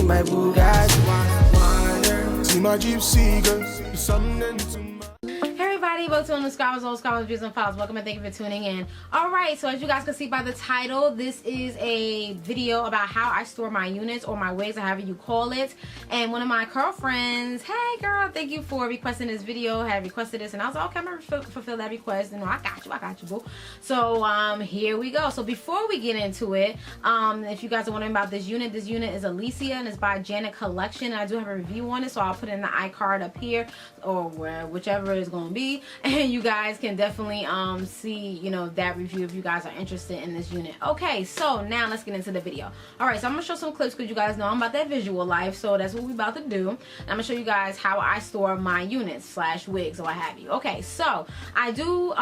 my Bugatti. See my gypsy girls, something to my... Hey everybody, welcome to the Scholars, Old Scholars, Views and Files. Welcome and thank you for tuning in. Alright, so as you guys can see by the title, this is a video about how I store my units or my wigs or however you call it. And one of my girlfriends, hey girl, thank you for requesting this video, had requested this, and I was like, okay, I'm gonna fulfill that request. And I got you, boo. So here we go. So before we get into it, if you guys are wondering about this unit is Alicia and it's by Janet Collection. And I do have a review on it, so I'll put it in the iCard up here or whichever is going to be, and you guys can definitely see, you know, that review if you guys are interested in this unit. Okay, so now let's get into the video. All right, so I'm gonna show some clips because you guys know I'm about that visual life, so that's what we're about to do. And I'm gonna show you guys how I store my units slash wigs or what have you. Okay, so I do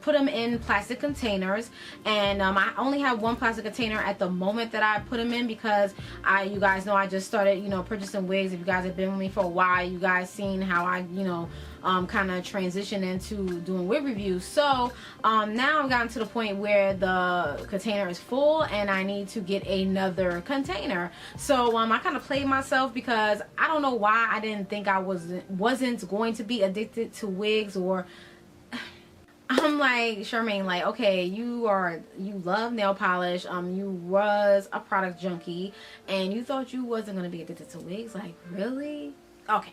put them in plastic containers, and I only have one plastic container at the moment that I put them in because you guys know I just started, you know, purchasing wigs. If you guys have been with me for a while, you guys seen how I, you know, kind of transition into doing wig reviews. So now I've gotten to the point where the container is full and I need to get another container. So I kind of played myself because I don't know why I didn't think I wasn't going to be addicted to wigs, or I'm like, Charmain, like, okay, you love nail polish, you was a product junkie, and you thought you wasn't gonna be addicted to wigs? Like, really? Okay.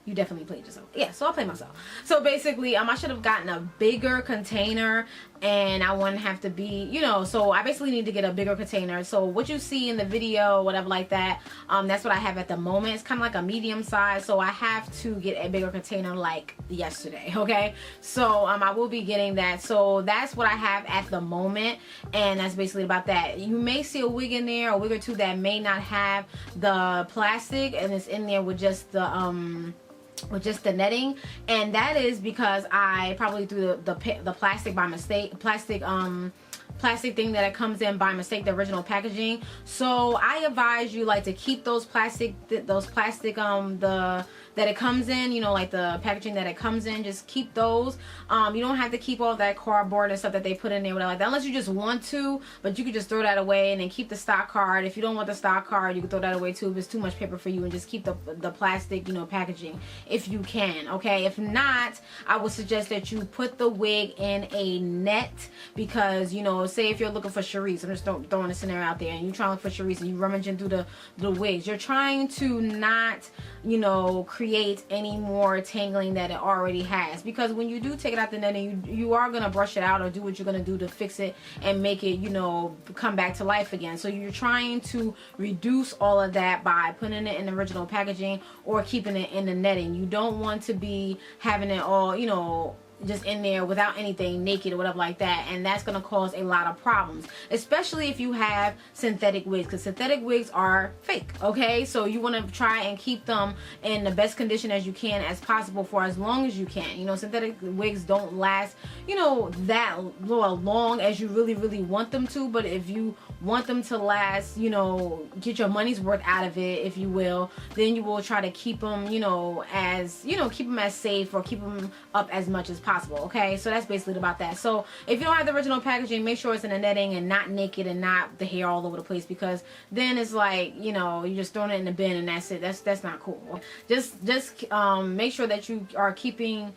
You definitely played yourself. Yeah, so I played myself. So basically, I should have gotten a bigger container and I wouldn't have to be, you know, so I basically need to get a bigger container. So what you see in the video, whatever like that, that's what I have at the moment. It's kind of like a medium size, so I have to get a bigger container like yesterday, okay? So I will be getting that. So that's what I have at the moment, and that's basically about that. You may see a wig in there, a wig or two that may not have the plastic, and it's in there with just the netting, and that is because I probably threw the plastic by mistake, plastic thing that it comes in by mistake, the original packaging. So I advise you like to keep those plastic that it comes in, you know, like the packaging that it comes in, just keep those. You don't have to keep all that cardboard and stuff that they put in there, whatever like that, unless you just want to, but you could just throw that away and then keep the stock card. If you don't want the stock card, you can throw that away too if it's too much paper for you, and just keep the plastic, you know, packaging if you can, okay? If not, I would suggest that you put the wig in a net, because, you know, say if you're looking for Charisse, I'm just throwing a scenario out there, and you're trying to look for Charisse and you're rummaging through the wigs, you're trying to not, you know, create any more tangling that it already has, because when you do take it out the net, and you are going to brush it out or do what you're going to do to fix it and make it, you know, come back to life again. So you're trying to reduce all of that by putting it in the original packaging or keeping it in the netting. You don't want to be having it all, you know, just in there without anything, naked or whatever like that, and that's going to cause a lot of problems, especially if you have synthetic wigs, because synthetic wigs are fake, okay? So you want to try and keep them in the best condition as you can as possible for as long as you can. You know, synthetic wigs don't last, you know, that long as you really want them to, but if you want them to last, you know, get your money's worth out of it, if you will, then you will try to keep them, you know, as, you know, keep them as safe or keep them up as much as possible, okay? So that's basically about that. So if you don't have the original packaging, make sure it's in the netting and not naked and not the hair all over the place, because then it's like, you know, you're just throwing it in the bin and that's it. That's not cool. Just make sure that you are keeping,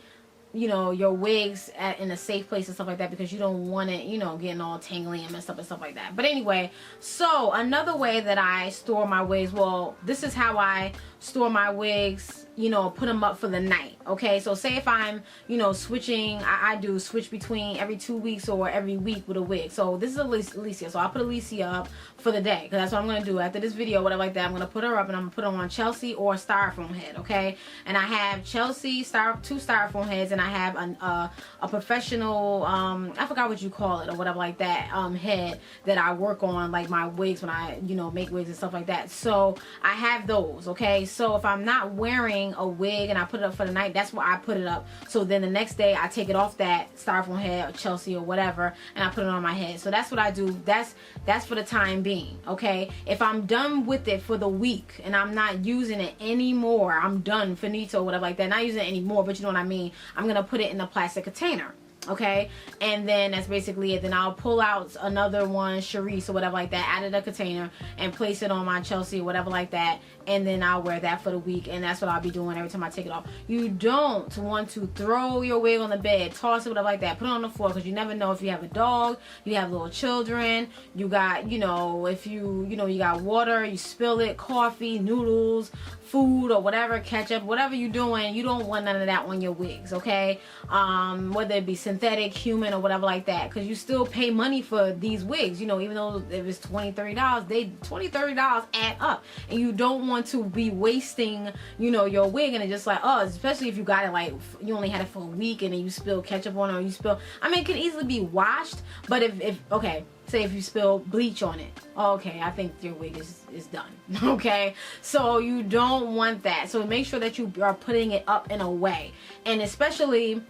you know, your wigs in a safe place and stuff like that, because you don't want it, you know, getting all tangly and messed up and stuff like that. But anyway, so another way that I store my wigs, well, this is how I store my wigs, you know, put them up for the night, okay? So say if I'm, you know, switching, I do switch between every 2 weeks or every week with a wig. So this is Alicia, so I'll put Alicia up for the day, because that's what I'm going to do. After this video, whatever like that, I'm going to put her up and I'm going to put her on Chelsea or styrofoam head, okay? And I have Chelsea, two styrofoam heads, and I have a professional, I forgot what you call it or whatever like that, head that I work on, like my wigs when I, you know, make wigs and stuff like that. So I have those, okay? So if I'm not wearing a wig and I put it up for the night, that's where I put it up. So then the next day I take it off that styrofoam head or Chelsea or whatever, and I put it on my head. So that's what I do. That's for the time being, okay? If I'm done with it for the week and I'm not using it anymore, I'm done, finito, whatever like that, not using it anymore, but you know what I mean, I'm gonna put it in a plastic container. okay? And then that's basically it. Then I'll pull out another one, Charisse or whatever like that, out of the container and place it on my Chelsea or whatever like that, and then I'll wear that for the week, and that's what I'll be doing every time I take it off. You don't want to throw your wig on the bed, toss it, whatever like that, put it on the floor, because you never know if you have a dog, you have little children, you got, you know, if you got water, you spill it, coffee, noodles, food or whatever, ketchup, whatever you're doing, you don't want none of that on your wigs, okay? Whether it be synthetic, human, or whatever like that, because you still pay money for these wigs, you know, even though if it's $20-$30, they $20-$30 add up, and you don't want to be wasting, you know, your wig, and it's just like, oh, especially if you got it like you only had it for a week and then you spill ketchup on it, or you spill, I mean, it can easily be washed, but if okay, say if you spill bleach on it, okay, I think your wig is done, okay? So you don't want that. So make sure that you are putting it up in a way, and especially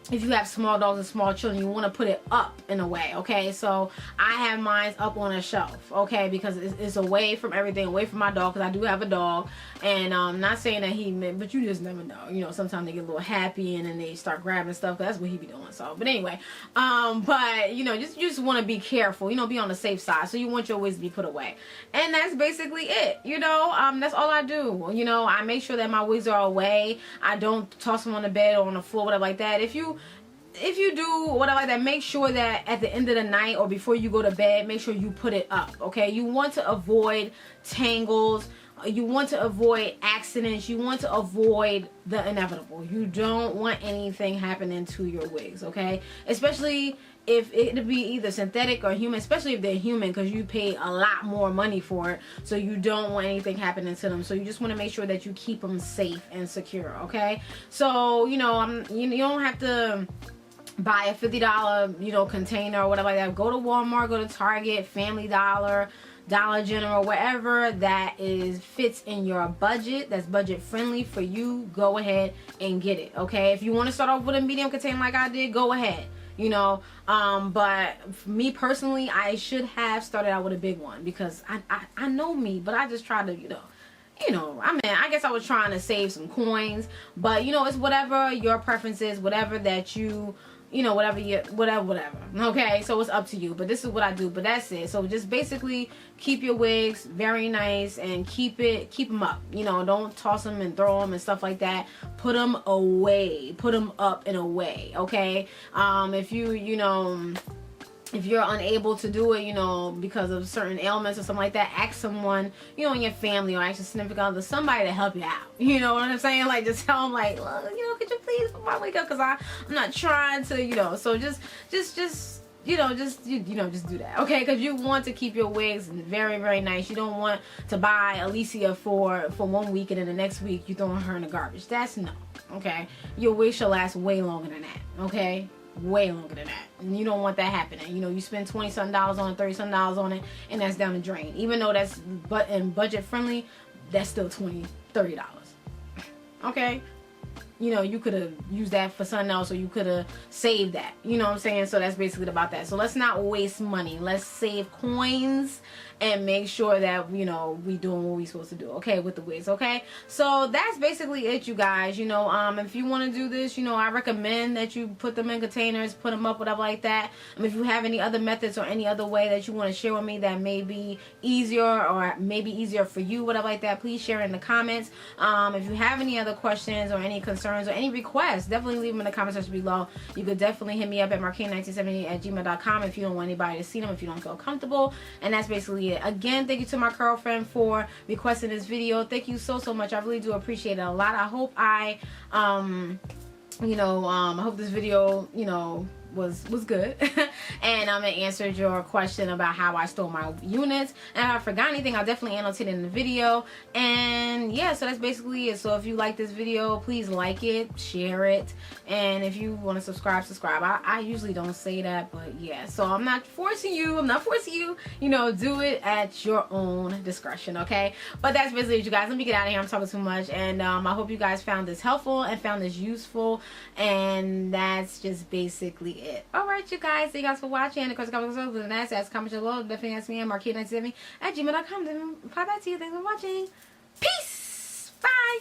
if you have small dogs and small children, you want to put it up in a way, okay? So I have mine up on a shelf, okay? Because it's away from everything, away from my dog, because I do have a dog. And not saying that but you just never know. You know, sometimes they get a little happy and then they start grabbing stuff, because that's what he be doing. So, but anyway, but, you know, you just want to be careful, you know, be on the safe side. So you want your wigs to be put away. And that's basically it, you know? That's all I do. You know, I make sure that my wigs are away. I don't toss them on the bed or on the floor, whatever like that. If you do whatever like that, make sure that at the end of the night or before you go to bed, make sure you put it up, okay? You want to avoid tangles, you want to avoid accidents, you want to avoid the inevitable. You don't want anything happening to your wigs, okay? Especially if it'd be either synthetic or human, especially if they're human, because you pay a lot more money for it, so you don't want anything happening to them. So you just want to make sure that you keep them safe and secure, okay? So, you know, you don't have to buy a $50, you know, container or whatever like that. Go to Walmart, go to Target, Family Dollar, Dollar General, wherever that fits in your budget, that's budget friendly for you, go ahead and get it, okay? If you want to start off with a medium container like I did, go ahead, you know. But for me personally, I should have started out with a big one, because I know me, but I just try to, you know, I mean, I guess I was trying to save some coins, but, you know, it's whatever your preference is, whatever that you know, whatever, okay? So it's up to you, but this is what I do, but that's it. So just basically keep your wigs very nice and keep them up, you know, don't toss them and throw them and stuff like that. Put them away, put them up in a way, okay? If you're unable to do it, you know, because of certain ailments or something like that, ask someone, you know, in your family, or ask your significant other, somebody to help you out. You know what I'm saying? Like, just tell them, like, look, you know, could you please put my wig up? Because I'm not trying to, you know. So just do that, okay? Because you want to keep your wigs very, very nice. You don't want to buy Alicia for 1 week and then the next week you throwing her in the garbage. That's no, okay? Your wig should last way longer than that, okay? Way longer than that, and you don't want that happening. You know, you spend $20-something on it, $30-something on it, and that's down the drain. Even though that's budget friendly, that's still $20-$30, okay? You know, you could have used that for something else, or you could have saved that, you know what I'm saying? So that's basically about that. So let's not waste money, let's save coins and make sure that, you know, we doing what we supposed to do, okay, with the wigs, okay? So that's basically it, you guys. You know, if you want to do this, you know, I recommend that you put them in containers, put them up, whatever like that. If you have any other methods or any other way that you want to share with me that may be easier, or maybe easier for you, whatever like that, please share in the comments. If you have any other questions or any concerns or any requests, definitely leave them in the comment section below. You could definitely hit me up at marquita1970@gmail.com if you don't want anybody to see them, if you don't feel comfortable. And that's basically it. Again, thank you to my girlfriend for requesting this video. Thank you so much. I really do appreciate it a lot. I hope I hope this video, you know, was good and it answered your question about how I store my units. And if I forgot anything, I'll definitely annotate it in the video. And yeah, so that's basically it. So if you like this video, please like it, share it, and if you want to subscribe. I usually don't say that, but yeah, so I'm not forcing you, you know, do it at your own discretion, okay? But that's basically it, you guys. Let me get out of here, I'm talking too much. And I hope you guys found this helpful and found this useful, and that's just basically it. Alright, you guys, thank you guys for watching. And of course, comment below. Definitely ask me at marquita1970@gmail.com. Then reply back to you. Thanks for watching. Peace. Bye.